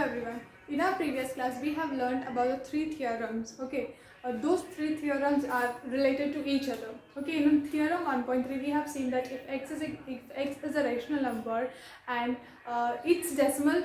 everyone. In our previous class, we have learned about the three theorems. Okay, those three theorems are related to each other. Okay, in theorem 1.3, we have seen that if x is a rational number and its decimal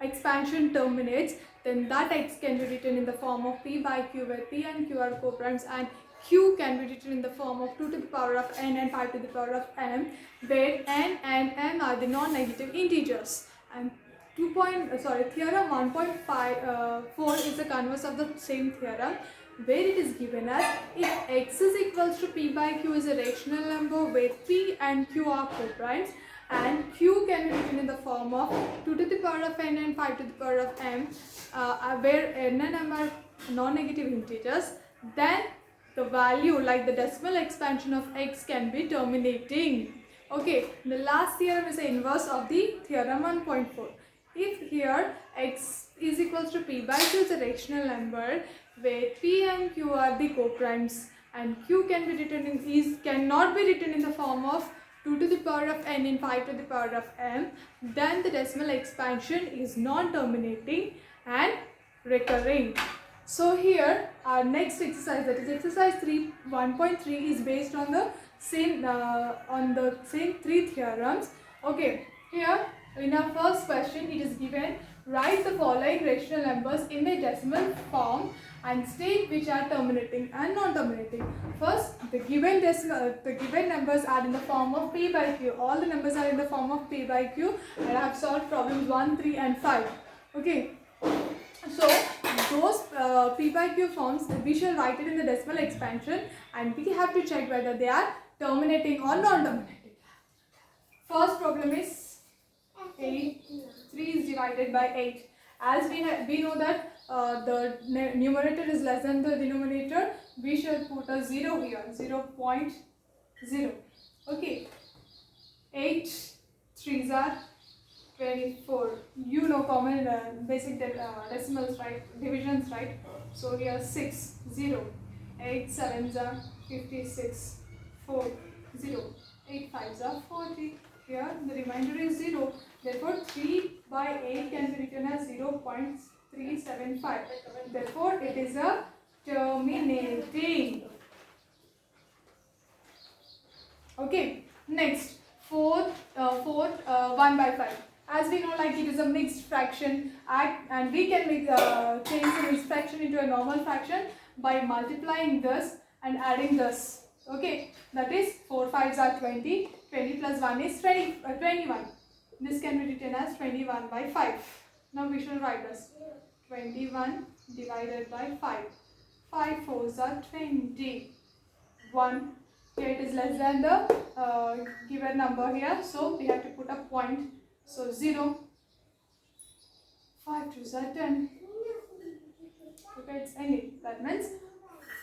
expansion terminates, then that x can be written in the form of p by q, where p and q are coprimes and q can be written in the form of 2 to the power of n and 5 to the power of m, where n and m are the non-negative integers. And theorem 1.4 is the converse of the same theorem, where it is given as if x is equals to p by q is a rational number where p and q are coprimes and q can be written in the form of 2 to the power of n and 5 to the power of m, where n and m are non-negative integers, then the value, like the decimal expansion of x, can be terminating. Okay, the last theorem is the inverse of the theorem 1.4. If here x is equals to p by q is a rational number where p and q are the coprimes and q can be written cannot be written in the form of 2 to the power of n and 5 to the power of m, then the decimal expansion is non-terminating and recurring. So here our next exercise, that is exercise 1.3, is based on the same three theorems. Okay, here in our first question it is given, write the following rational numbers in the decimal form and state which are terminating and non-terminating. First, the given numbers are in the form of p by q. All the numbers are in the form of p by q, and I have solved problems 1, 3 and 5. Okay, so those p by q forms, we shall write it in the decimal expansion and we have to check whether they are terminating or non-terminating. First problem is 8. 3 is divided by 8. As we know that the numerator is less than the denominator, we shall put a 0 here, 0.0. Okay, 8 3s are 24. You know common basic decimals, right? Divisions, right? So here 6 0. 8 7s are 56. 4 0. 8 5s are 40. Here the remainder is 0. Therefore 3 by 8 can be written as 0.375. Therefore it is a terminating. Okay, next 1 by 5. As we know, like, it is a mixed fraction and we can change the mixed fraction into a normal fraction by multiplying this and adding this. Okay, that is 4 5s are 20. 20 plus 1 is 21. This can be written as 21 by 5. Now we shall write this. 21 divided by 5. 5 4s are 20. 1. Here it is less than the given number here, so we have to put a point. So 0. 5 2s are 10. Okay, it's ending. That means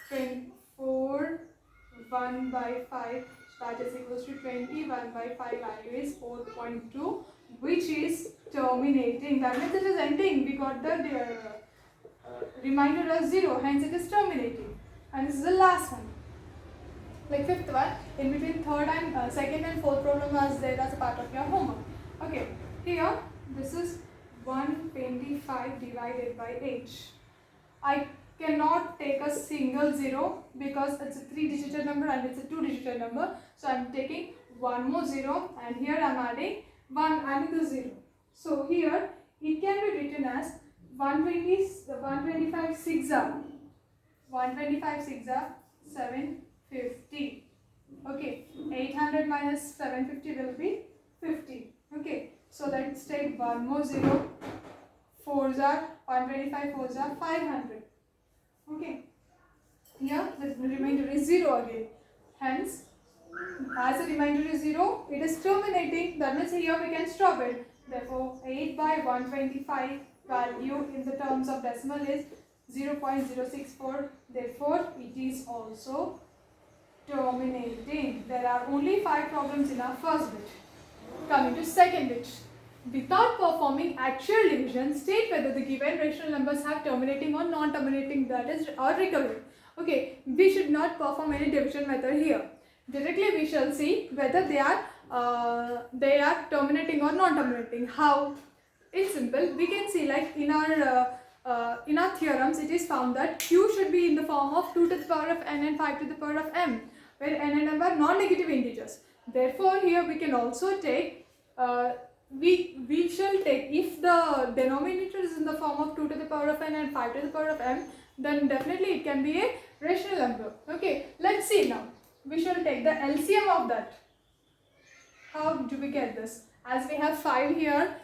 24 1 by 5, that is equals to 21 by 5, value is 4.2, which is terminating. That means it is ending. We got the remainder as 0, hence it is terminating. And this is the last one. Like fifth one, in between third and second and fourth problem was there as a part of your homework. Okay, here this is 125 divided by 8. I cannot take a single 0 because it's a 3-digit number and it's a 2-digit number. So I am taking one more 0 and here I am adding the 0. So here it can be written as 125 6 are 750. Okay, 800 minus 750 will be 50. Okay, so let's take one more 0. 4s are 125 4s are 500. Okay, here the remainder is 0 again. Hence, as the remainder is 0, it is terminating. That means here we can stop it. Therefore, 8 by 125 value in the terms of decimal is 0.064. Therefore, it is also terminating. There are only 5 problems in our first bit. Coming to second bit. Without performing actual division, state whether the given rational numbers have terminating or non-terminating, that is, or recurring. Okay, we should not perform any division method here. Directly we shall see whether they are terminating or non-terminating. How? it's simple. We can see like in our theorems, it is found that q should be in the form of 2 to the power of n and 5 to the power of m, where n and m are non-negative integers. Therefore, here we can also take we shall take, if the denominator is in the form of 2 to the power of n and 5 to the power of m, then definitely it can be a rational number. Okay, let's see now. We shall take the LCM of that. How do we get this? As we have 5 here,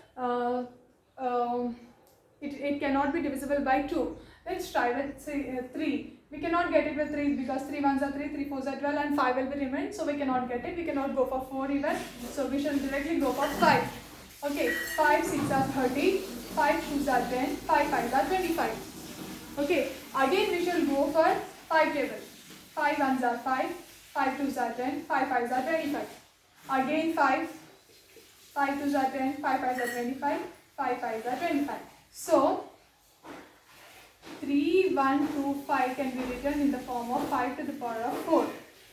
it cannot be divisible by 2. Let's try with 3. We cannot get it with 3 because 3 ones are 3, 3 fours are 12 and 5 will be remain. So we cannot get it. We cannot go for 4 even. So we shall directly go for 5. Okay, 5 6 are 30, 5 2s are 10, 5 5s are 25. Okay, again we shall go for 5 table. 5 1s are 5, 5 2s are 10, 5 5s are 25. Again 5, 5 2s are 10, 5 5s are 25, 5 5s are 25. So 3 1 2 5 can be written in the form of 5 to the power of 4.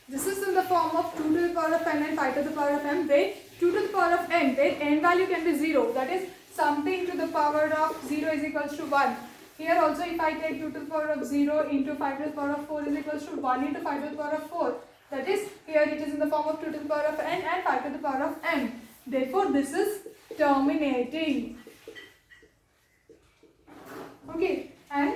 This is in the form of 2 to the power of n and 5 to the power of m, where 2 to the power of n, where n value can be 0. That is something to the power of 0 is equals to 1. Here also if I take 2 to the power of 0 into 5 to the power of 4 is equals to 1 into 5 to the power of 4. That is, here it is in the form of 2 to the power of n and 5 to the power of m. Therefore, this is terminating. Okay, and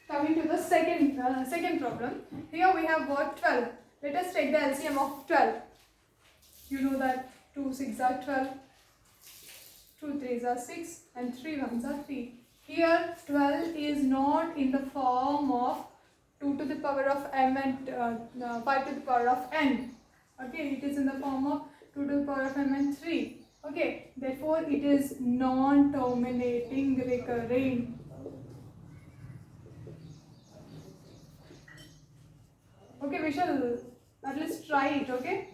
coming to the second problem. Here we have got 12. Let us take the LCM of 12. You know that 2 6s are 12, 2 3s are 6 and 3 1s are 3. Here 12 is not in the form of 2 to the power of m and 5 to the power of n. Okay, it is in the form of 2 to the power of m and 3. Okay, therefore it is non-terminating recurring. Okay, we shall at least try it. Okay,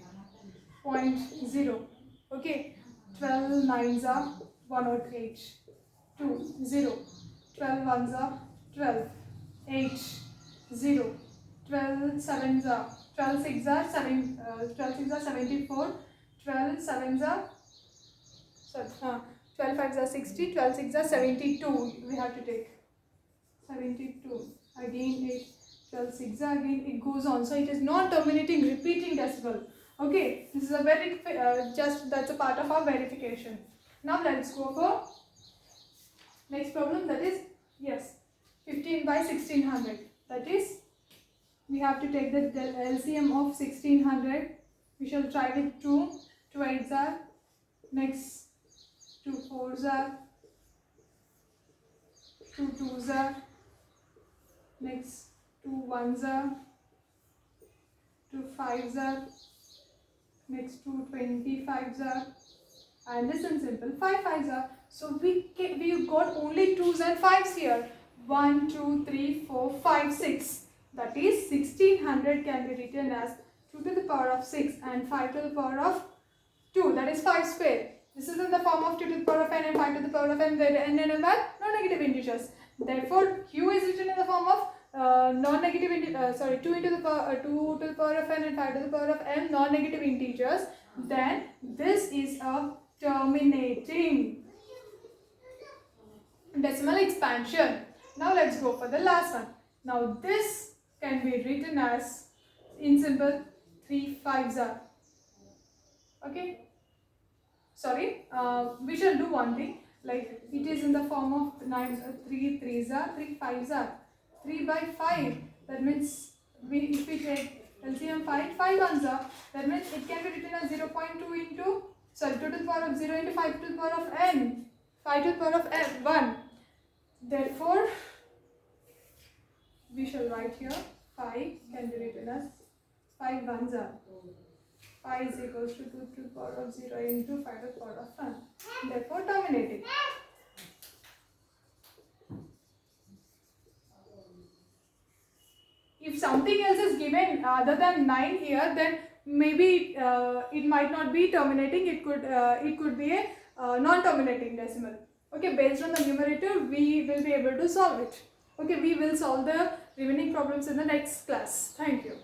0.0. Okay, 12 9s are 108, 2 0, 12 1s are 12, 8 0, 12 7s are 12 6s are 7, 12 6s are 74, 12 7s are 12 5s are 60, 12 6s are 72. We have to take 72. Again 8, 12 6s are again, it goes on. So it is non-terminating repeating decimal. Okay, this is a very that's a part of our verification. Now let's go for next problem, that is 15 by 1600. That is, we have to take the LCM of 1600. We shall try with 2 8s are, next 2 4s are, 2 2s are, next 2 1s are, 2 5s are, next 2 25s are, and this is simple 5 5s are. So we got only 2s and 5s here. 1 2 3 4 5 6. That is 1600 can be written as 2 to the power of 6 and 5 to the power of 2. That is 5 square. This is in the form of 2 to the power of n and 5 to the power of n, where n and m are non-negative integers. Therefore, q is written in the form of 2 into the power 2 to the power of n and 5 to the power of m, non-negative integers. Then this is a terminating decimal expansion. Now let's go for the last one. Now this can be written as in simple 3 5s are. Okay. Sorry. We shall do one thing. Like it is in the form of 3 3s are, 3 5s are. 3 by 5. That means if we take LCM 5 1s are. That means it can be written as 0.2 into 2 to the power of 0 into 5 to the power of n. 5 to the power of n 1. Therefore, we shall write here 5 can be written as 5 1s are. 5 is equals to 2 to the power of 0 into 5 to the power of 1. Therefore, terminating. If something else is given other than 9 here, then maybe it might not be terminating. It could be a non-terminating decimal. Okay, based on the numerator, we will be able to solve it. Okay, we will solve the remaining problems in the next class. Thank you.